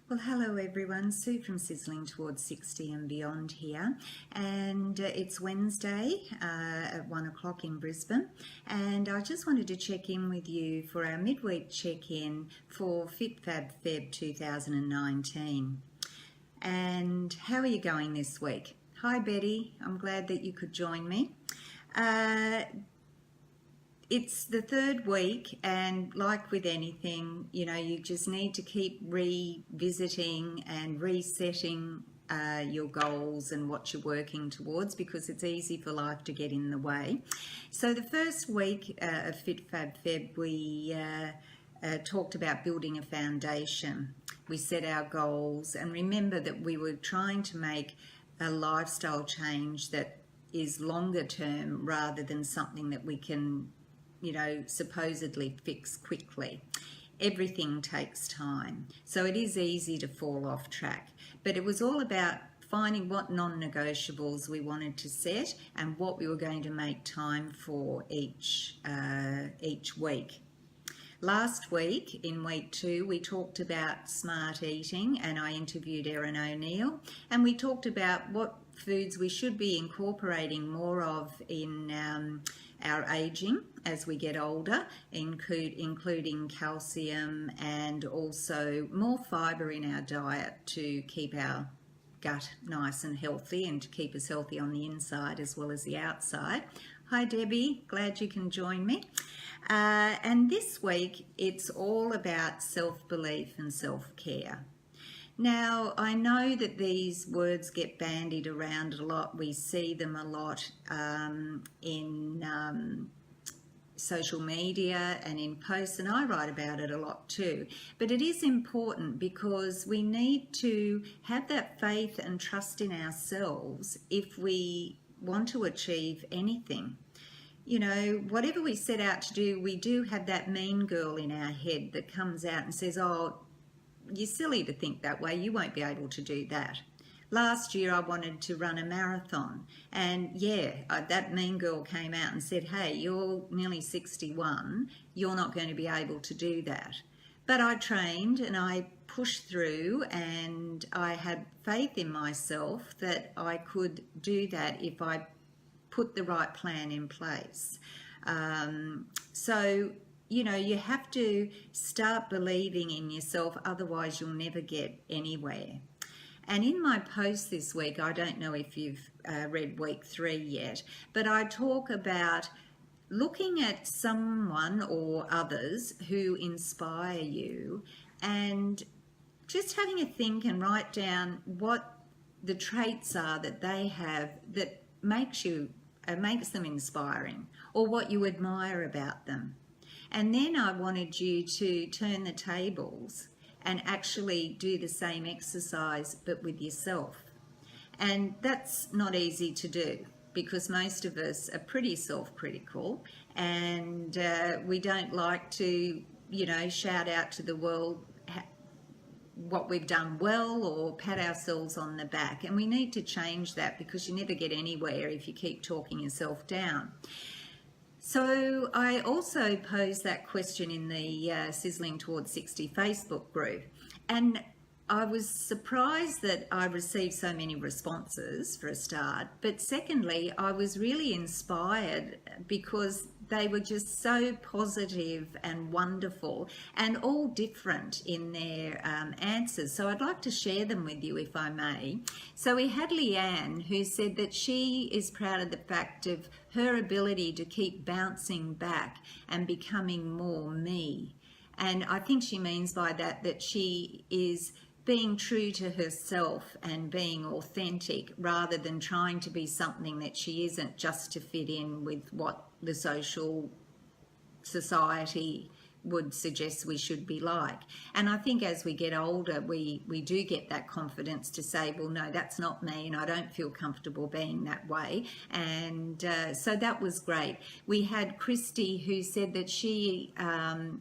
Well, hello everyone. Sue from Sizzling Towards 60 and Beyond here, and it's Wednesday at 1 o'clock in Brisbane, and I just wanted to check in with you for our midweek check-in for FitFab Feb 2019. And how are you going this week? Hi Betty, I'm glad that you could join me. It's the third week, and like with anything, you just need to keep revisiting and resetting your goals and what you're working towards, because it's easy for life to get in the way. So the first week of FitFab Feb, we talked about building a foundation. We set our goals, and remember that we were trying to make a lifestyle change that is longer term rather than something that we can supposedly fix quickly. Everything takes time, so it is easy to fall off track, but it was all about finding what non-negotiables we wanted to set and what we were going to make time for each week. Last week, in week 2, we talked about smart eating, and I interviewed Erin O'Neill, and we talked about what foods we should be incorporating more of in our aging as we get older, including calcium and also more fibre in our diet to keep our gut nice and healthy and to keep us healthy on the inside as well as the outside. Hi Debbie, glad you can join me. And this week it's all about self-belief and self-care. Now, I know that these words get bandied around a lot. We see them a lot in social media and in posts, and I write about it a lot too. But it is important because we need to have that faith and trust in ourselves if we want to achieve anything. Whatever we set out to do, we do have that mean girl in our head that comes out and says, oh, you're silly to think that way, you won't be able to do that. Last year I wanted to run a marathon, and that mean girl came out and said, hey, you're nearly 61, you're not going to be able to do that. But I trained and I pushed through, and I had faith in myself that I could do that if I put the right plan in place. You have to start believing in yourself, otherwise you'll never get anywhere. And in my post this week, I don't know if you've read week 3 yet, but I talk about looking at someone or others who inspire you and just having a think and write down what the traits are that they have that makes them inspiring, or what you admire about them. And then I wanted you to turn the tables and actually do the same exercise but with yourself. And that's not easy to do because most of us are pretty self-critical, and we don't like to, shout out to the world what we've done well or pat ourselves on the back. And we need to change that, because you never get anywhere if you keep talking yourself down. So I also posed that question in the Sizzling Towards 60 Facebook group, and I was surprised that I received so many responses for a start, but secondly I was really inspired because they were just so positive and wonderful and all different in their answers. So I'd like to share them with you if I may. So we had Leanne, who said that she is proud of the fact of her ability to keep bouncing back and becoming more me. And I think she means by that she is being true to herself and being authentic rather than trying to be something that she isn't just to fit in with what the society would suggest we should be like. And I think as we get older, we do get that confidence to say, well, no, that's not me, and I don't feel comfortable being that way. And so that was great. We had Christy, who said that she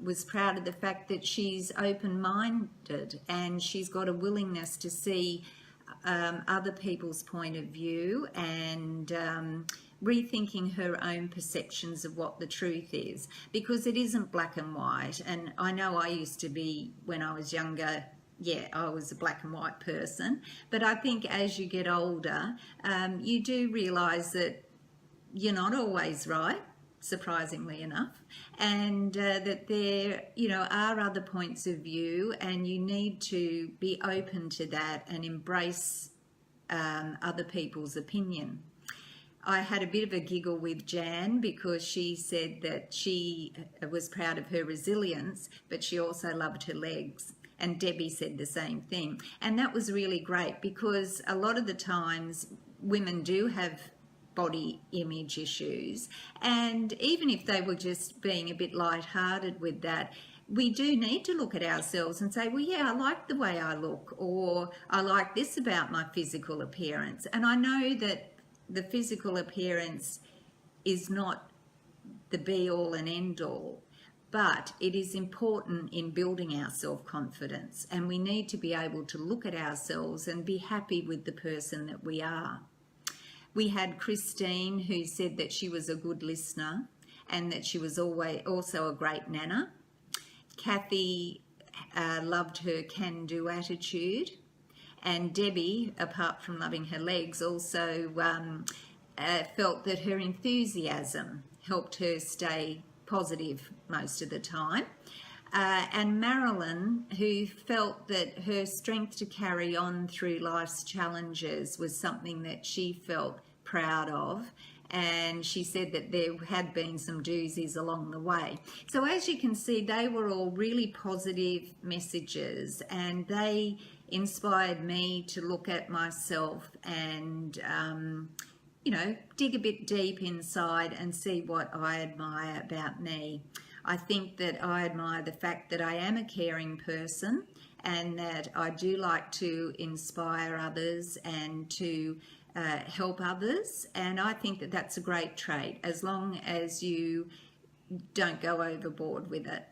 was proud of the fact that she's open-minded and she's got a willingness to see other people's point of view and rethinking her own perceptions of what the truth is, because it isn't black and white. And I know I used to be, when I was younger, yeah, I was a black and white person. But I think as you get older, you do realise that you're not always right, surprisingly enough, and that there, are other points of view, and you need to be open to that and embrace other people's opinion. I had a bit of a giggle with Jan because she said that she was proud of her resilience, but she also loved her legs. And Debbie said the same thing. And that was really great because a lot of the times women do have body image issues. And even if they were just being a bit lighthearted with that, we do need to look at ourselves and say, well, yeah, I like the way I look, or I like this about my physical appearance. And I know that the physical appearance is not the be all and end all, but it is important in building our self-confidence, and we need to be able to look at ourselves and be happy with the person that we are. We had Christine, who said that she was a good listener and that she was also a great nana. Kathy loved her can-do attitude. And Debbie, apart from loving her legs, also felt that her enthusiasm helped her stay positive most of the time. And Marilyn, who felt that her strength to carry on through life's challenges was something that she felt proud of. And she said that there had been some doozies along the way. So as you can see, they were all really positive messages, and they inspired me to look at myself and, dig a bit deep inside and see what I admire about me. I think that I admire the fact that I am a caring person and that I do like to inspire others and to help others, and I think that that's a great trait as long as you don't go overboard with it.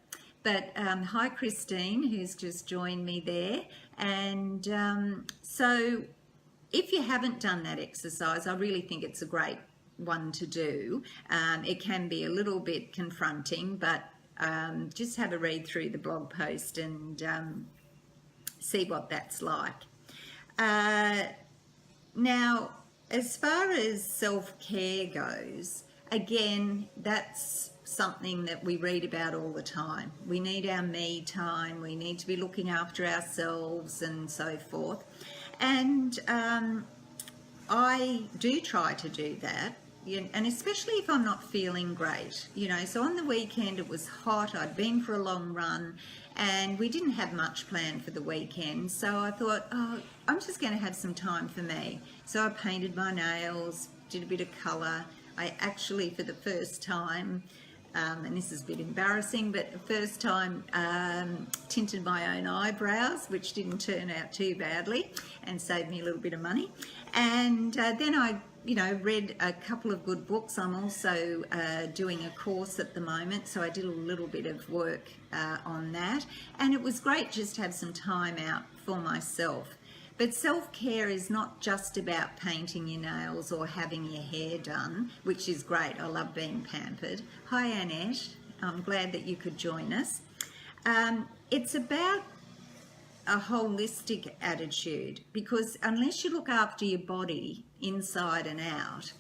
But hi Christine, who's just joined me there. And so if you haven't done that exercise, I really think it's a great one to do. It can be a little bit confronting, but just have a read through the blog post and see what that's like. Now, as far as self-care goes, again, that's something that we read about all the time. We need our me time, we need to be looking after ourselves and so forth. And I do try to do that, and especially if I'm not feeling great. So on the weekend it was hot, I'd been for a long run, and we didn't have much planned for the weekend, so I thought, I'm just going to have some time for me. So I painted my nails, did a bit of colour. I actually, for the first time, and this is a bit embarrassing, but the first time tinted my own eyebrows, which didn't turn out too badly and saved me a little bit of money. And then I read a couple of good books. I'm also doing a course at the moment, so I did a little bit of work on that, and it was great just to have some time out for myself. But self-care is not just about painting your nails or having your hair done, which is great. I love being pampered. Hi Annette, I'm glad that you could join us. It's about a holistic attitude, because unless you look after your body inside and out,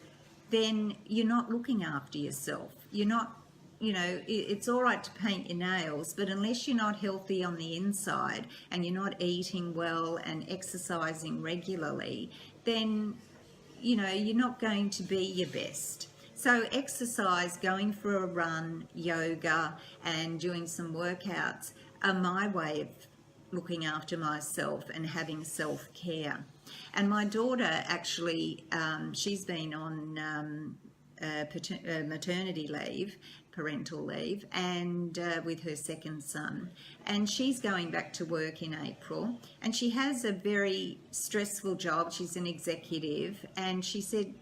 then you're not looking after yourself. You're not, it's all right to paint your nails, but unless you're not healthy on the inside and you're not eating well and exercising regularly, then, you're not going to be your best. So exercise, going for a run, yoga, and doing some workouts are my way of looking after myself and having self-care. And my daughter actually, she's been on maternity leave, parental leave, and with her second son, and she's going back to work in April, and she has a very stressful job. She's an executive, and she said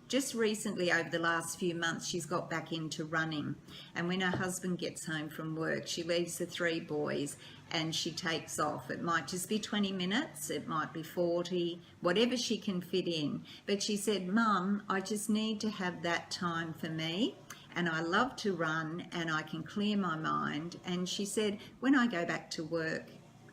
just recently, over the last few months, she's got back into running, and when her husband gets home from work, she leaves the 3 boys and she takes off. It might just be 20 minutes, it might be 40, whatever she can fit in. But she said, Mum, I just need to have that time for me, and I love to run and I can clear my mind. And she said, when I go back to work,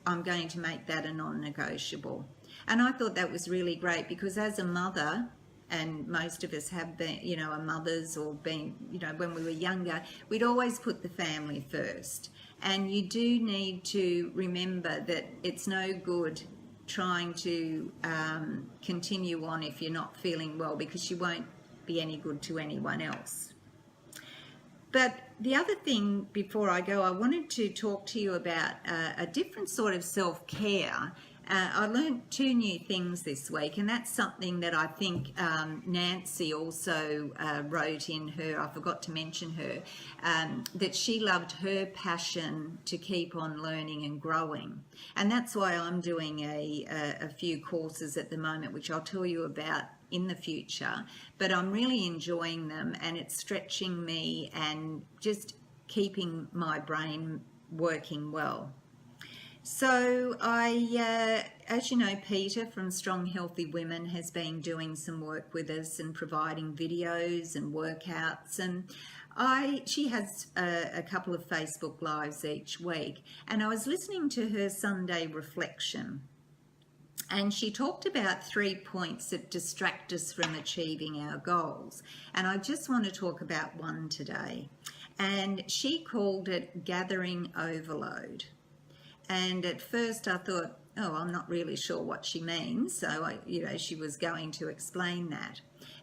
I'm going to make that a non-negotiable. And I thought that was really great, because as a mother, and most of us have been, you know, are mothers or been, you know, when we were younger, we'd always put the family first. And you do need to remember that it's no good trying to continue on if you're not feeling well, because you won't be any good to anyone else. But the other thing before I go, I wanted to talk to you about a different sort of self-care. I learned 2 new things this week, and that's something that I think Nancy also wrote in her, I forgot to mention her, that she loved her passion to keep on learning and growing. And that's why I'm doing a few courses at the moment, which I'll tell you about in the future. But I'm really enjoying them, and it's stretching me and just keeping my brain working well. So as you know, Peter from Strong Healthy Women has been doing some work with us and providing videos and workouts, and she has a couple of Facebook Lives each week, and I was listening to her Sunday reflection, and she talked about 3 points that distract us from achieving our goals, and I just want to talk about one today, and she called it gathering overload. And at first I thought, oh, I'm not really sure what she means. So, she was going to explain that.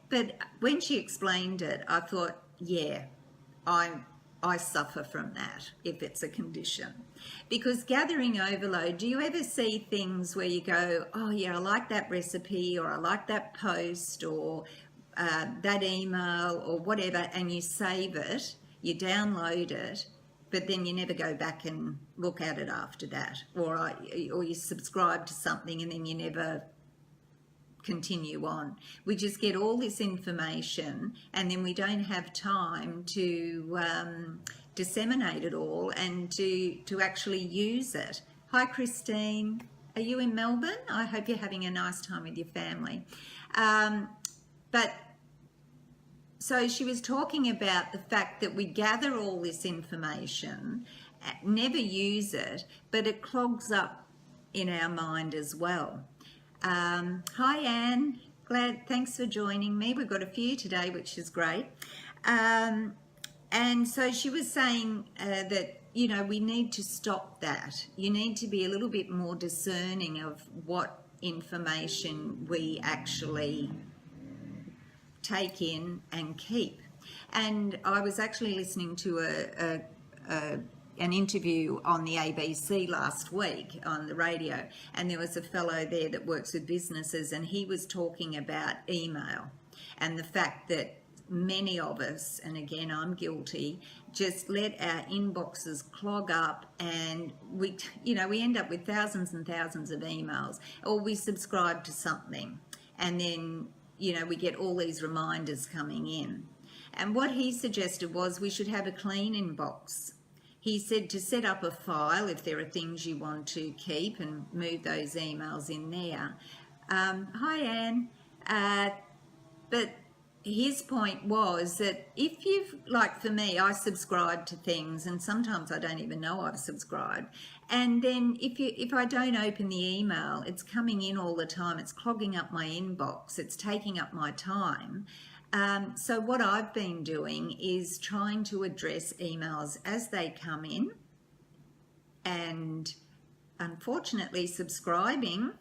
But when she explained it, I thought, yeah, I suffer from that if it's a condition. Because gathering overload, do you ever see things where you go, oh, yeah, I like that recipe, or I like that post, or that email, or whatever, and you save it, you download it, but then you never go back and look at it after that, or you subscribe to something and then you never continue on. We just get all this information, and then we don't have time to disseminate it all and to actually use it. Hi Christine, are you in Melbourne? I hope you're having a nice time with your family. So she was talking about the fact that we gather all this information, never use it, but it clogs up in our mind as well. Hi Anne, thanks for joining me. We've got a few today, which is great. And so she was saying that, we need to stop that. You need to be a little bit more discerning of what information we actually take in and keep. And I was actually listening to an interview on the ABC last week on the radio, and there was a fellow there that works with businesses, and he was talking about email and the fact that many of us, and again I'm guilty, just let our inboxes clog up, and we end up with thousands and thousands of emails, or we subscribe to something and then we get all these reminders coming in. And what he suggested was we should have a clean inbox. He said to set up a file if there are things you want to keep and move those emails in there. Hi Anne. But his point was that if you've, like for me, I subscribe to things and sometimes I don't even know I've subscribed. And then if I don't open the email, it's coming in all the time, it's clogging up my inbox, it's taking up my time. So what I've been doing is trying to address emails as they come in, and unfortunately subscribing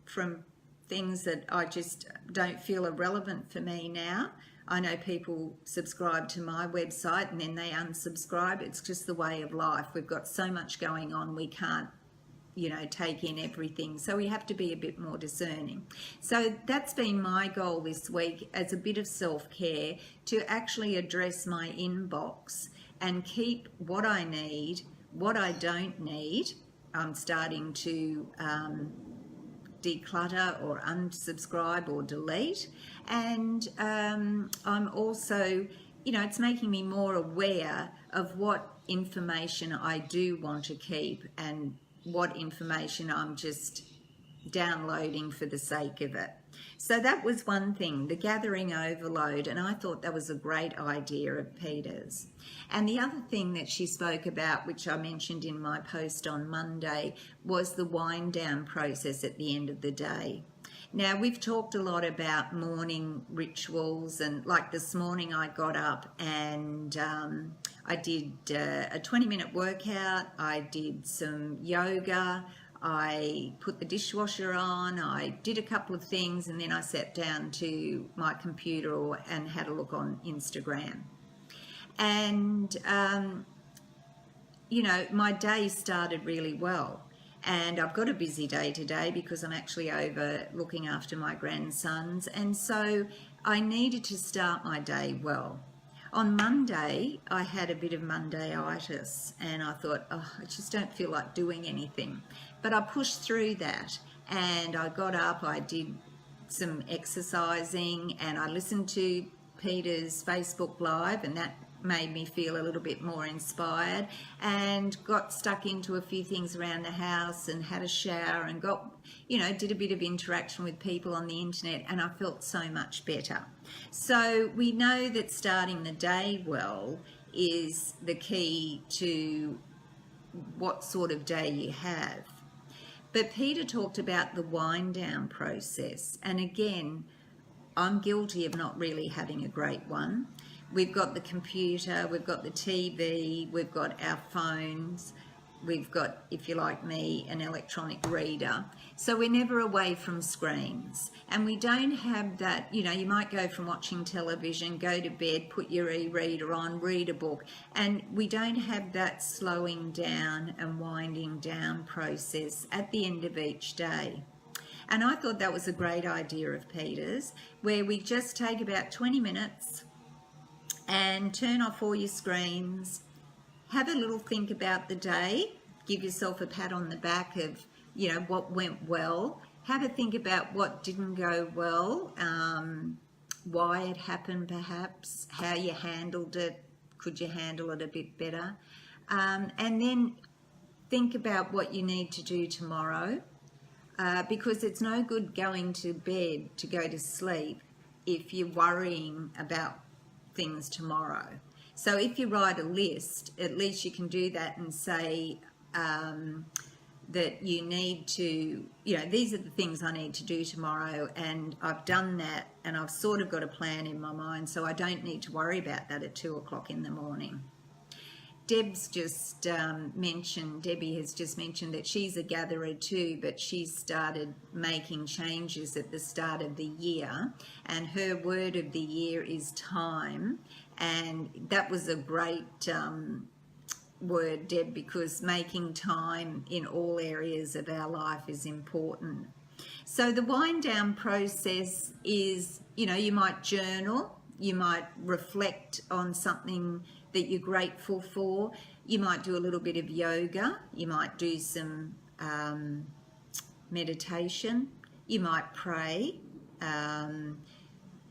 from things that I just don't feel are relevant for me now. I know people subscribe to my website and then they unsubscribe. It's just the way of life. We've got so much going on, we can't, take in everything. So we have to be a bit more discerning. So that's been my goal this week, as a bit of self-care, to actually address my inbox and keep what I need, what I don't need. I'm starting to declutter or unsubscribe or delete, and I'm also, it's making me more aware of what information I do want to keep and what information I'm just downloading for the sake of it. So that was one thing, the gathering overload, and I thought that was a great idea of Peter's. And the other thing that she spoke about, which I mentioned in my post on Monday, was the wind down process at the end of the day. Now, we've talked a lot about morning rituals, and like this morning I got up and I did a 20-minute workout, I did some yoga, I put the dishwasher on, I did a couple of things, and then I sat down to my computer and had a look on Instagram. And, you know, my day started really well. And I've got a busy day today because I'm actually over looking after my grandsons. And so I needed to start my day well. On Monday, I had a bit of Mondayitis and I thought, oh, I just don't feel like doing anything. But I pushed through that and I got up, I did some exercising and I listened to Peter's Facebook Live, and that made me feel a little bit more inspired, and got stuck into a few things around the house and had a shower and got, you know, did a bit of interaction with people on the internet, and I felt so much better. So we know that starting the day well is the key to what sort of day you have. But Peter talked about the wind down process, and again, I'm guilty of not really having a great one. We've got the computer, we've got the TV, we've got our phones, we've got, if you're like me, an electronic reader. So we're never away from screens. And we don't have that, you know, you might go from watching television, go to bed, put your e-reader on, read a book, and we don't have that slowing down and winding down process at the end of each day. And I thought that was a great idea of Peter's, where we just take about 20 minutes and turn off all your screens, have a little think about the day, give yourself a pat on the back of, you know, what went well, have a think about what didn't go well, why it happened perhaps, how you handled it, could you handle it a bit better, and then think about what you need to do tomorrow, because it's no good going to bed to go to sleep if you're worrying about things tomorrow. So if you write a list, at least you can do that and say that you need to, you know, these are the things I need to do tomorrow, and I've done that and I've sort of got a plan in my mind, so I don't need to worry about that at 2 o'clock in the morning. Debbie has just mentioned that she's a gatherer too, but she's started making changes at the start of the year, and her word of the year is time. And that was a great word, Deb, because making time in all areas of our life is important. So the wind down process is, you know, you might journal, you might reflect on something that you're grateful for, you might do a little bit of yoga, you might do some meditation, you might pray,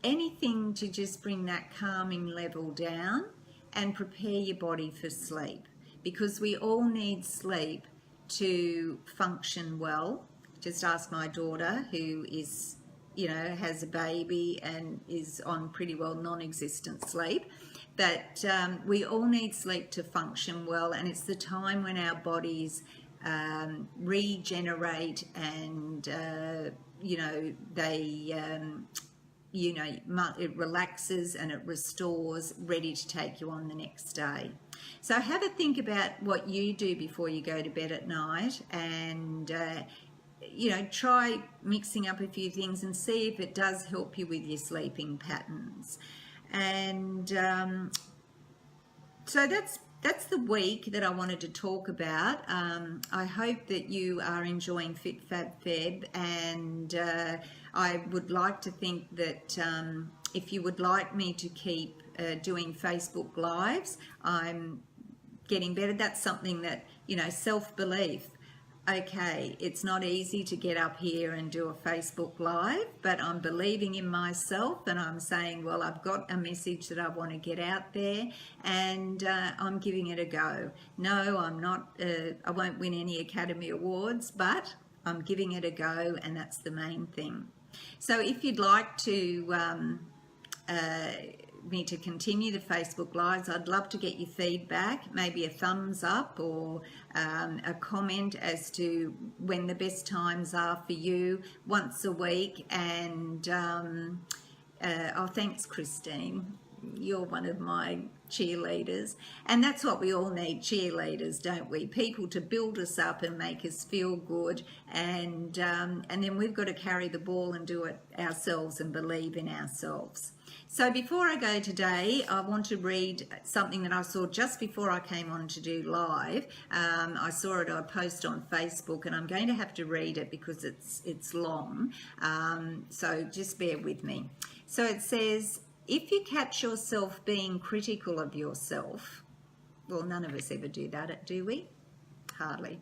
anything to just bring that calming level down and prepare your body for sleep, because we all need sleep to function well. Just ask my daughter, who is, you know, has a baby and is on pretty well non-existent sleep. But we all need sleep to function well, and it's the time when our bodies regenerate and, you know, they, you know, it relaxes and it restores, ready to take you on the next day. So have a think about what you do before you go to bed at night, and you know, try mixing up a few things and see if it does help you with your sleeping patterns. And so that's the week that I wanted to talk about. I hope that you are enjoying Fit Fab Feb, and I would like to think that if you would like me to keep doing Facebook Lives, I'm getting better. That's something that, you know, self-belief. Okay, it's not easy to get up here and do a Facebook Live, but I'm believing in myself and I'm saying, well, I've got a message that I want to get out there, and I'm giving it a go. No, I'm not, I won't win any Academy Awards, but I'm giving it a go, and that's the main thing. So if you'd like to me to continue the Facebook Lives, I'd love to get your feedback, maybe a thumbs up or a comment as to when the best times are for you once a week. And oh, thanks, Christine. You're one of my cheerleaders, and that's what we all need, cheerleaders, don't we? People to build us up and make us feel good, and then we've got to carry the ball and do it ourselves and believe in ourselves. So before I go today, I want to read something that I saw just before I came on to do live. I saw it, I post on Facebook, and I'm going to have to read it because it's long, so just bear with me. So it says, if you catch yourself being critical of yourself, well, none of us ever do that, do we? Hardly.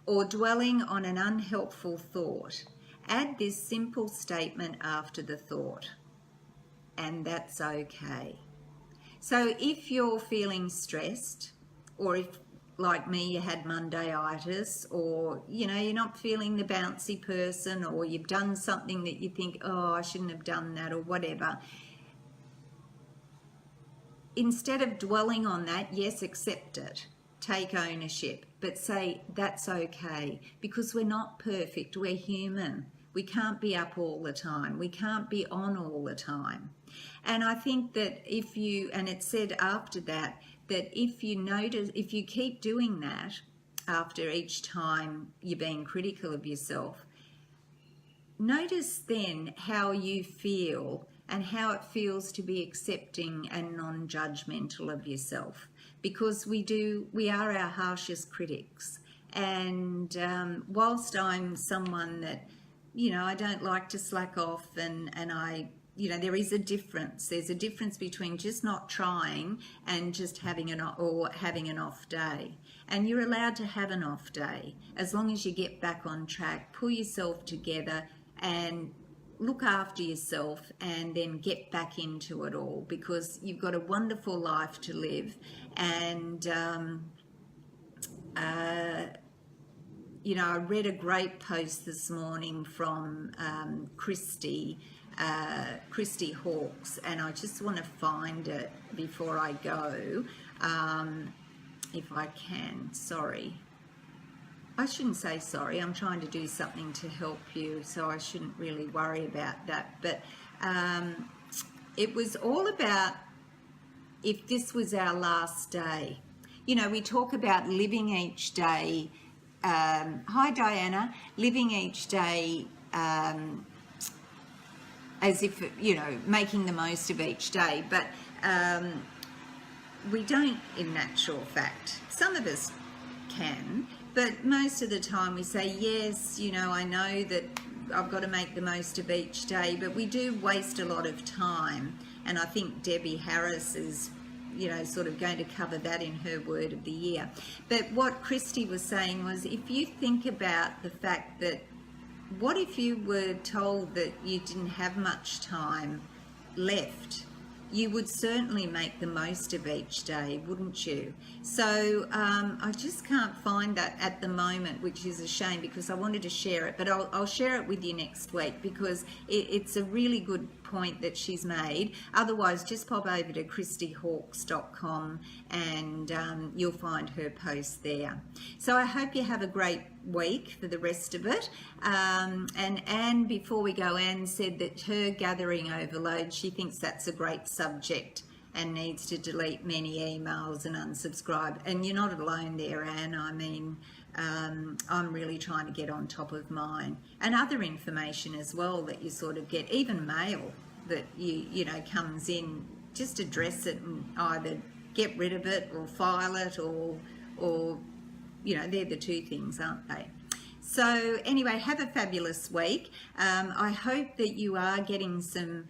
Or dwelling on an unhelpful thought, add this simple statement after the thought, and that's okay. So if you're feeling stressed, or if, like me, you had Mondayitis, or, you know, you're not feeling the bouncy person, or you've done something that you think, oh, I shouldn't have done that, or whatever, instead of dwelling on that, yes, accept it, take ownership, but say that's okay, because we're not perfect, we're human. We can't be up all the time, we can't be on all the time. And I think that if you, and it said after that, that if you notice, if you keep doing that after each time you're being critical of yourself, notice then how you feel and how it feels to be accepting and non-judgmental of yourself, because we are our harshest critics. And whilst I'm someone that, you know, I don't like to slack off, and I, you know, there is a difference. There's a difference between just not trying and just having an off day. And you're allowed to have an off day as long as you get back on track, pull yourself together and look after yourself, and then get back into it all, because you've got a wonderful life to live. And you know, I read a great post this morning from Christy Hawkes, and I just want to find it before I go, if I can. Sorry. I shouldn't say sorry, I'm trying to do something to help you, so I shouldn't really worry about that. But it was all about if this was our last day. You know, we talk about living each day. Hi, Diana. Living each day as if, you know, making the most of each day. But we don't, in actual fact. Some of us can. But most of the time we say, yes, you know, I know that I've got to make the most of each day, but we do waste a lot of time. And I think Debbie Harris is, you know, sort of going to cover that in her word of the year. But what Christy was saying was, if you think about the fact that, what if you were told that you didn't have much time left? You would certainly make the most of each day, wouldn't you? So I just can't find that at the moment, which is a shame, because I wanted to share it, but I'll share it with you next week, because it's a really good point that she's made. Otherwise, just pop over to christyhawkes.com and you'll find her post there. So I hope you have a great week for the rest of it. And Anne, before we go, Anne said that her gathering overload, she thinks that's a great subject and needs to delete many emails and unsubscribe. And you're not alone there, Anne. I mean, I'm really trying to get on top of mine, and other information as well that you sort of get, even mail that you know comes in. Just address it and either get rid of it or file it, or you know, they're the two things, aren't they? So anyway, have a fabulous week. I hope that you are getting some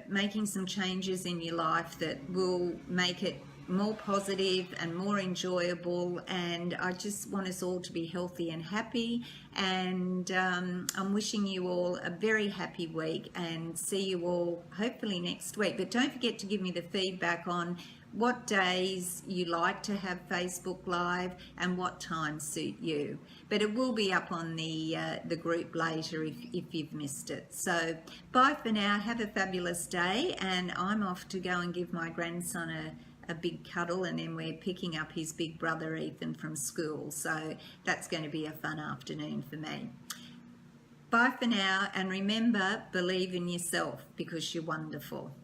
making some changes in your life that will make it more positive and more enjoyable, and I just want us all to be healthy and happy, and I'm wishing you all a very happy week, and see you all hopefully next week. But don't forget to give me the feedback on what days you like to have Facebook Live and what times suit you. But it will be up on the group later if you've missed it. So bye for now. Have a fabulous day, and I'm off to go and give my grandson a big cuddle, and then we're picking up his big brother Ethan from school. So that's going to be a fun afternoon for me. Bye for now, and remember, believe in yourself because you're wonderful.